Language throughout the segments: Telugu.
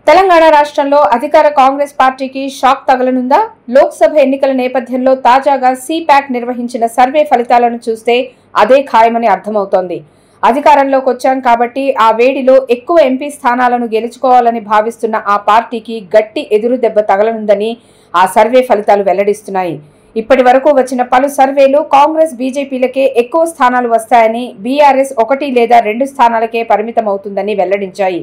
తెలంగాణ రాష్ట్రంలో అధికార కాంగ్రెస్ పార్టీకి షాక్ తగలనుందా? లోక్సభ ఎన్నికల నేపథ్యంలో తాజాగా సిపాక్ నిర్వహించిన సర్వే ఫలితాలను చూస్తే అదే ఖాయమని అర్థమవుతోంది. అధికారంలోకి వచ్చాం కాబట్టి ఆ వేడిలో ఎక్కువ ఎంపీ స్థానాలను గెలుచుకోవాలని భావిస్తున్న ఆ పార్టీకి గట్టి ఎదురు దెబ్బ తగలనుందని ఆ సర్వే ఫలితాలు వెల్లడిస్తున్నాయి. ఇప్పటి వరకు వచ్చిన పలు సర్వేలు కాంగ్రెస్ బీజేపీలకే ఎక్కువ స్థానాలు వస్తాయని, బీఆర్ఎస్ 1 లేదా 2 స్థానాలకే పరిమితమవుతుందని వెల్లడించాయి.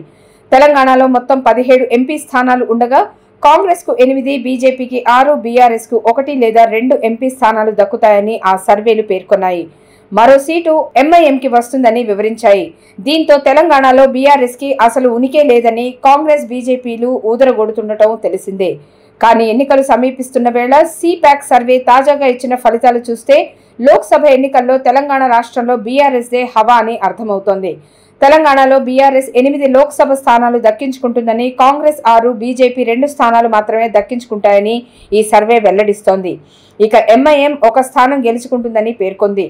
తెలంగాణలో మొత్తం 17 ఎంపీ స్థానాలు ఉండగా కాంగ్రెస్ కు 8, బీజేపీకి 6, బీఆర్ఎస్ కు 1 లేదా 2 ఎంపీ స్థానాలు దక్కుతాయని ఆ సర్వేలు పేర్కొన్నాయి. మరో సీటు ఎంఐఎంకి వస్తుందని వివరించాయి. దీంతో తెలంగాణలో బీఆర్ఎస్ కి అసలు ఉనికే లేదని కాంగ్రెస్ బీజేపీలు ఊదరగొడుతుండటం తెలిసిందే. కానీ ఎన్నికలు సమీపిస్తున్న వేళ సిపాక్ సర్వే తాజాగా ఇచ్చిన ఫలితాలు చూస్తే లోక్సభ ఎన్నికల్లో తెలంగాణ రాష్ట్రంలో బీఆర్ఎస్దే హవా అని అర్థమవుతోంది. తెలంగాణలో బీఆర్ఎస్ 8 లోక్సభ స్థానాలు దక్కించుకుంటుందని, కాంగ్రెస్ 6, బీజేపీ 2 స్థానాలు మాత్రమే దక్కించుకుంటాయని ఈ సర్వే వెల్లడిస్తోంది. ఇక ఎంఐఎం 1 స్థానం గెలుచుకుంటుందని పేర్కొంది.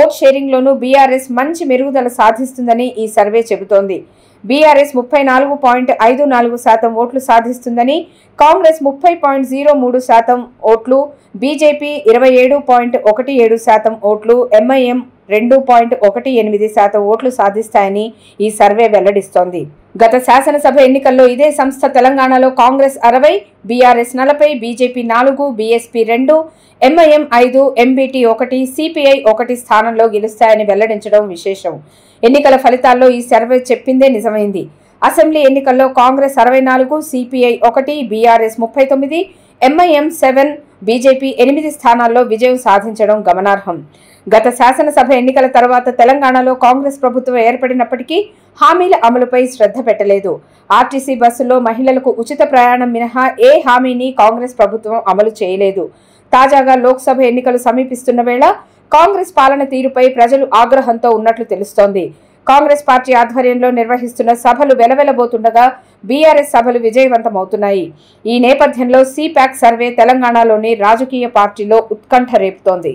ఓట్ షేరింగ్ లోనూ బీఆర్ఎస్ మంచి మెరుగుదల సాధిస్తుందని ఈ సర్వే చెబుతోంది. బీఆర్ఎస్ 34.54% ఓట్లు సాధిస్తుందని, కాంగ్రెస్ 30.03% ఓట్లు, బీజేపీ 27.17% ఓట్లు, ఎంఐఎం 2.18% ఓట్లు సాధిస్తాయని ఈ సర్వే వెల్లడిస్తోంది. గత శాసనసభ ఎన్నికల్లో ఇదే సంస్థ తెలంగాణలో Congress 60, BRS 40, BJP 4, BSP 2, MIM 5, MBT 1, CPI 1 స్థానంలో గెలుస్తాయని వెల్లడించడం విశేషం. ఎన్నికల ఫలితాల్లో ఈ సర్వే చెప్పిందే నిజమైంది. అసెంబ్లీ ఎన్నికల్లో Congress 64, CPI 1, BRS 39, MIM 7, BJP 8 స్థానాల్లో విజయం సాధించడం గమనార్హం. గత శాసనసభ ఎన్నికల తర్వాత తెలంగాణలో కాంగ్రెస్ ప్రభుత్వం ఏర్పడినప్పటికీ హామీల అమలుపై శ్రద్ధ పెట్టలేదు. ఆర్టీసీ బస్సుల్లో మహిళలకు ఉచిత ప్రయాణం మినహా ఏ హామీని కాంగ్రెస్ ప్రభుత్వం అమలు చేయలేదు. తాజాగా లోక్సభ ఎన్నికలు సమీపిస్తున్న వేళ కాంగ్రెస్ పాలన తీరుపై ప్రజలు ఆగ్రహంతో ఉన్నట్లు తెలుస్తోంది. కాంగ్రెస్ పార్టీ ఆధ్వర్యంలో నిర్వహిస్తున్న సభలు వెలవెలబోతుండగా బీఆర్ఎస్ సభలు విజయవంతమవుతున్నాయి. ఈ నేపథ్యంలో సిపాక్ సర్వే తెలంగాణలోని రాజకీయ పార్టీలో ఉత్కంఠ రేపుతోంది.